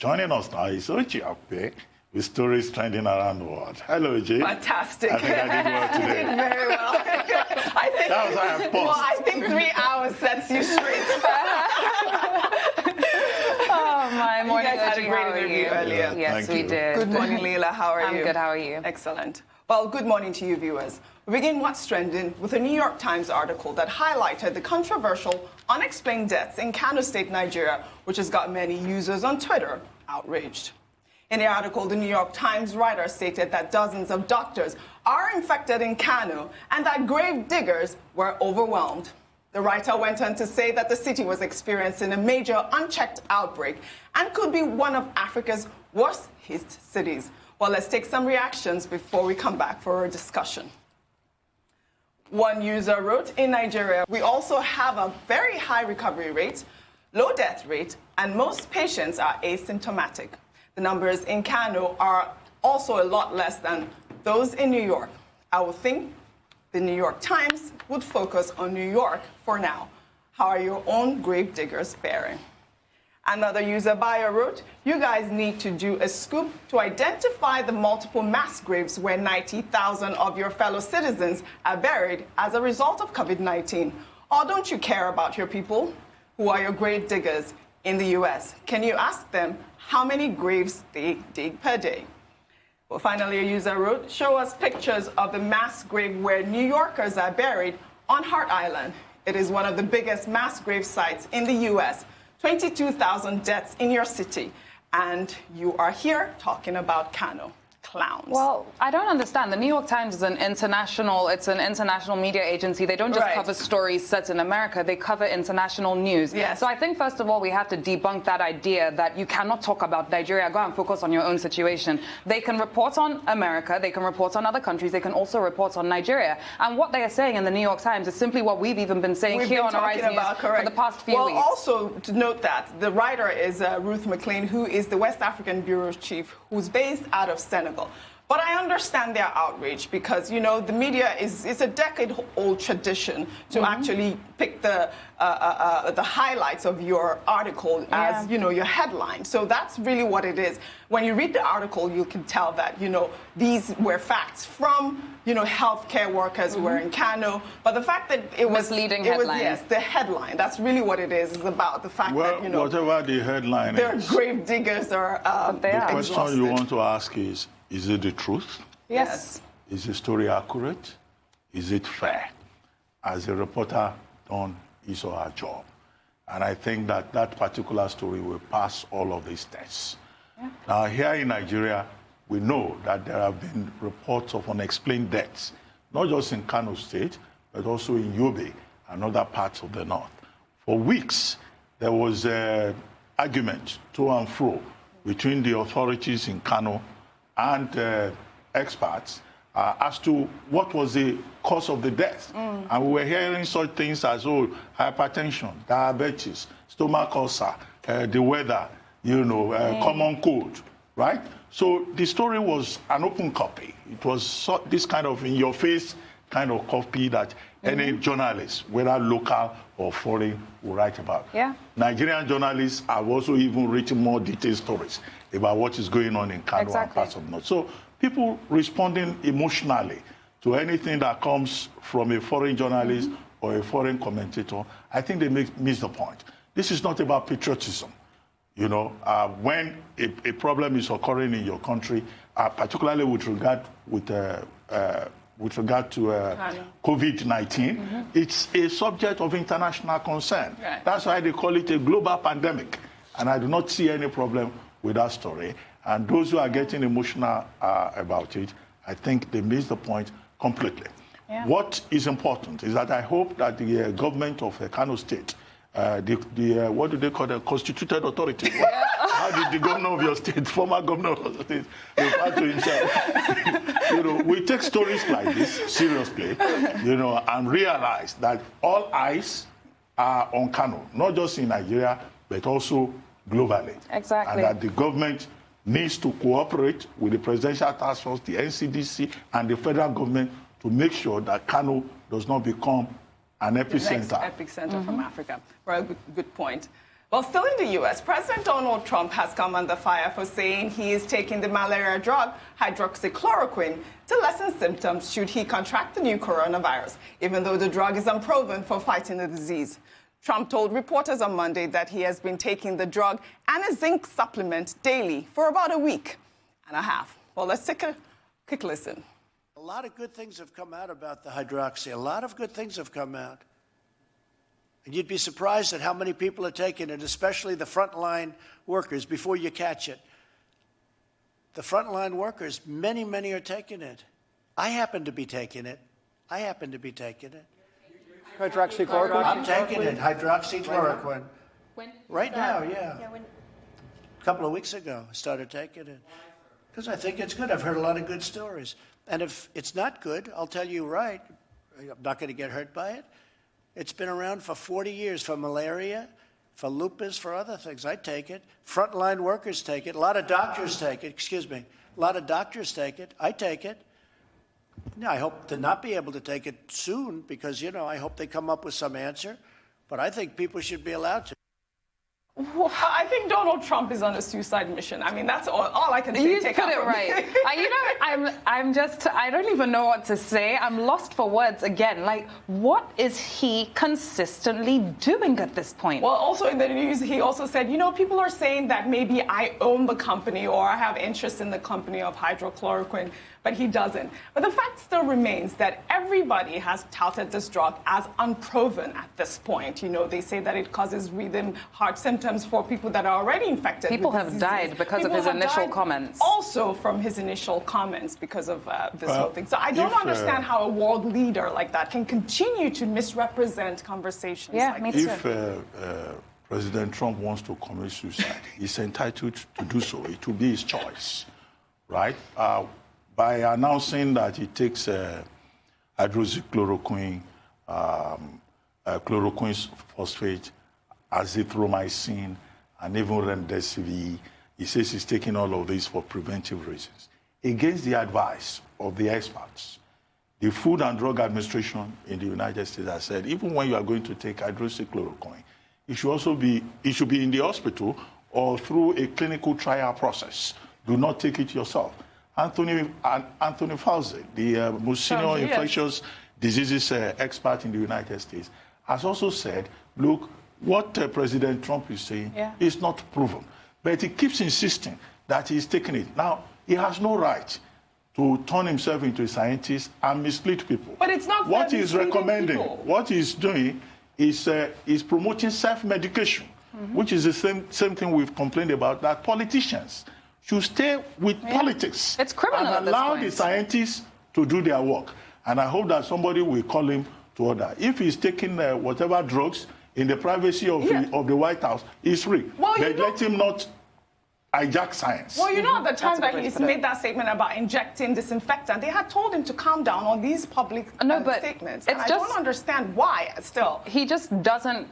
Joining us now is Okpe, with stories trending around the world. Hello, Jay. Fantastic. I think I did well today. You did very well. I think, that was how I paused. Well, I think 3 hours sets you straight. Oh, my morning. You guys had a great interview earlier. Yes, we did. Good morning, Leila. How are you? I'm good. How are you? Excellent. Well, good morning to you, viewers. We begin What's Trending with a New York Times article that highlighted the controversial unexplained deaths in Kano State, Nigeria, which has got many users on Twitter outraged. In the article, the New York Times writer stated that dozens of doctors are infected in Kano and that grave diggers were overwhelmed. The writer went on to say that the city was experiencing a major unchecked outbreak and could be one of Africa's worst hit cities. Well, let's take some reactions before we come back for a discussion. One user wrote, in Nigeria, we also have a very high recovery rate, low death rate, and most patients are asymptomatic. The numbers in Kano are also a lot less than those in New York. I would think the New York Times would focus on New York for now. How are your own grave diggers faring? Another user bio wrote, you guys need to do a scoop to identify the multiple mass graves where 90,000 of your fellow citizens are buried as a result of COVID-19. Or don't you care about your people? Who are your grave diggers in the US? Can you ask them how many graves they dig per day? Well, finally, a user wrote, show us pictures of the mass grave where New Yorkers are buried on Hart Island. It is one of the biggest mass grave sites in the US. 22,000 deaths in your city, and you are here talking about Kano. Clowns. Well, I don't understand. The New York Times is an international media agency. They don't just cover stories set in America. They cover international news. Yes. So I think, first of all, we have to debunk that idea that you cannot talk about Nigeria. Go and focus on your own situation. They can report on America. They can report on other countries. They can also report on Nigeria. And what they are saying in the New York Times is simply what we've even been saying here on Arise News for the past few weeks. Well, also to note that the writer is Ruth McLean, who is the West African Bureau Chief, who's based out of Senegal. But I understand their outrage because, you know, the media is a decade-old tradition to actually pick the highlights of your article as, you know, your headline. So that's really what it is. When you read the article, you can tell that, you know, these were facts from, you know, healthcare workers who were in Kano. But the fact that it was misleading headline. Yes, the headline. That's really what it is about the fact that, you know, whatever the headline their is, grave diggers are the question you want to ask is it the truth? Yes. Is the story accurate? Is it fair? Has the reporter done his or her job? And I think that that particular story will pass all of these tests. Yeah. Now, here in Nigeria, we know that there have been reports of unexplained deaths, not just in Kano State, but also in Yobe and other parts of the north. For weeks, there was an argument to and fro between the authorities in Kano and experts as to what was the cause of the death. And we were hearing such things as, hypertension, diabetes, stomach ulcer, the weather, you know, common cold, right? So the story was an open copy. It was this kind of in-your-face kind of copy that any journalist, whether local or foreign, will write about. Yeah. Nigerian journalists have also even written more detailed stories about what is going on in Kano and parts of the north. So people responding emotionally to anything that comes from a foreign journalist or a foreign commentator, I think they miss the point. This is not about patriotism. You know, when a problem is occurring in your country, particularly with regard to COVID-19, it's a subject of international concern. Right. That's why they call it a global pandemic. And I do not see any problem with that story. And those who are getting emotional about it, I think they miss the point completely. Yeah. What is important is that I hope that the government of Kano State, what do they call the constituted authority? How did the governor of your state, former governor of the state, refer to himself? You know, we take stories like this seriously, you know, and realize that all eyes are on Kano, not just in Nigeria, but also globally. Exactly. And that the government needs to cooperate with the Presidential Task Force, the NCDC, and the federal government to make sure that Kano does not become an epicenter. The next epicenter from Africa. Very good point. Well, still in the U.S., President Donald Trump has come under fire for saying he is taking the malaria drug, HydroxyChloroquine, to lessen symptoms should he contract the new coronavirus, even though the drug is unproven for fighting the disease. Trump told reporters on Monday that he has been taking the drug and a zinc supplement daily for about a week and a half. Well, let's take a quick listen. A lot of good things have come out about the hydroxy. A lot of good things have come out. And you'd be surprised at how many people are taking it, especially the frontline workers, before you catch it. The frontline workers, many, many are taking it. I happen to be taking it. HydroxyChloroquine? I'm taking it, hydroxychloroquine. Right now, yeah. A couple of weeks ago, I started taking it. Because I think it's good. I've heard a lot of good stories. And if it's not good, I'll tell you right, I'm not going to get hurt by it. It's been around for 40 years for malaria, for lupus, for other things. I take it. Frontline workers take it. A lot of doctors take it. A lot of doctors take it. I take it. Now, I hope to not be able to take it soon because, I hope they come up with some answer. But I think people should be allowed to. Well, I think Donald Trump is on a suicide mission. I mean, that's all I can say. You put it right. I don't even know what to say. I'm lost for words again. Like, what is he consistently doing at this point? Well, also in the news, he also said, people are saying that maybe I own the company or I have interest in the company of hydrochloroquine, but he doesn't. But the fact still remains that everybody has touted this drug as unproven at this point. They say that it causes breathing heart symptoms for people that are already infected. People have died because of his initial comments. Also from his initial comments because of this whole thing. So I don't understand how a world leader like that can continue to misrepresent conversations like me this. too. If President Trump wants to commit suicide, he's entitled to do so. It will be his choice, right? By announcing that he takes hydroxychloroquine, chloroquine phosphate, azithromycin, and even remdesivir, he says he's taking all of these for preventive reasons. Against the advice of the experts, the Food and Drug Administration in the United States has said, even when you are going to take hydroxychloroquine, it should be in the hospital or through a clinical trial process. Do not take it yourself. Anthony Fauci, the most senior infectious diseases expert in the United States, has also said, look, what President Trump is saying is not proven. But he keeps insisting that he's taking it. Now, he has no right to turn himself into a scientist and mislead people. But it's not what he's recommending, people. What he's doing is promoting self-medication, which is the same thing we've complained about, that politicians should stay with politics. It's criminal and allow the scientists to do their work. And I hope that somebody will call him to order. If he's taking whatever drugs in the privacy of the White House, he's free. Well, but let him not hijack science. Well, at the time that he's made that statement about injecting disinfectant, they had told him to calm down on these public statements. And I don't understand why still. He just doesn't,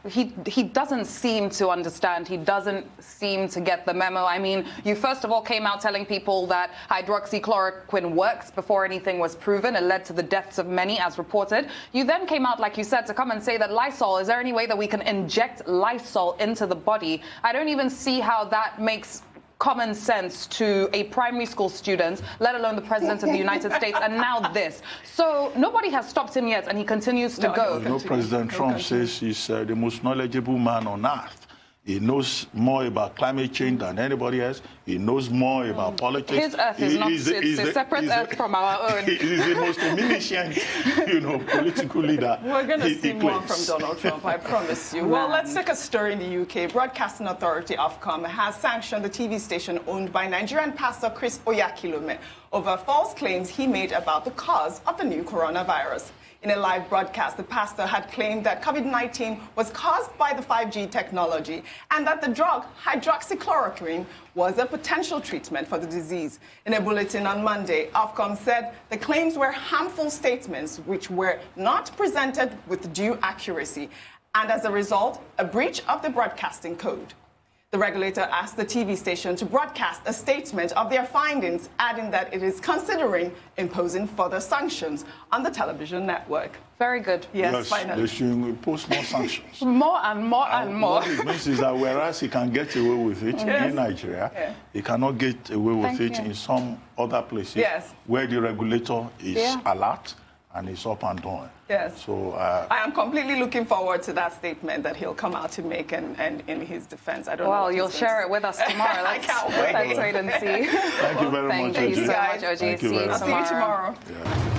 he doesn't seem to understand. He doesn't seem to get the memo. I mean, you first of all came out telling people that hydroxychloroquine works before anything was proven. It led to the deaths of many, as reported. You then came out, like you said, to come and say that Lysol, is there any way that we can inject Lysol into the body? I don't even see how that makes common sense to a primary school student, let alone the President of the United States, and now this. So nobody has stopped him yet, and he continues to go. President Trump says he's the most knowledgeable man on earth. He knows more about climate change than anybody else. He knows more about politics. His earth is not it's a separate earth from our own. He's the most omniscient, political leader. We're going to see more from Donald Trump, I promise you. Well, let's take a story in the UK. Broadcasting Authority, Ofcom, has sanctioned the TV station owned by Nigerian pastor Chris Oyakilome over false claims he made about the cause of the new coronavirus. In a live broadcast, the pastor had claimed that COVID-19 was caused by the 5G technology and that the drug hydroxychloroquine was a potential treatment for the disease. In a bulletin on Monday, Ofcom said the claims were harmful statements which were not presented with due accuracy and, as a result, a breach of the broadcasting code. The regulator asked the TV station to broadcast a statement of their findings, adding that it is considering imposing further sanctions on the television network. Very good. Yes, finally. They should impose more sanctions. More and more and more. What it means is that whereas he can get away with it in Nigeria, he cannot get away with it in some other places where the regulator is alert and is up and doing. Yes. So I am completely looking forward to that statement that he'll come out to make and in his defense. I don't know. Well, you'll share it with us tomorrow. I can't wait. Let's wait and see. Thank you very much, Thank you so much, Thank you OG. See you I'll see you tomorrow. Yeah.